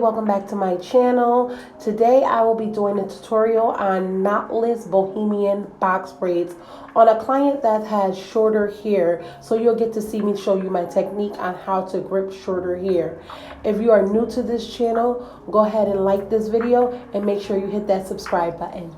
welcome back to my channel. Today I will be doing a tutorial on knotless Bohemian box braids on a client that has shorter hair. So you'll get to see me show you my technique on how to grip shorter hair. If you are new to this channel, go ahead and like this video and make sure you hit that subscribe button.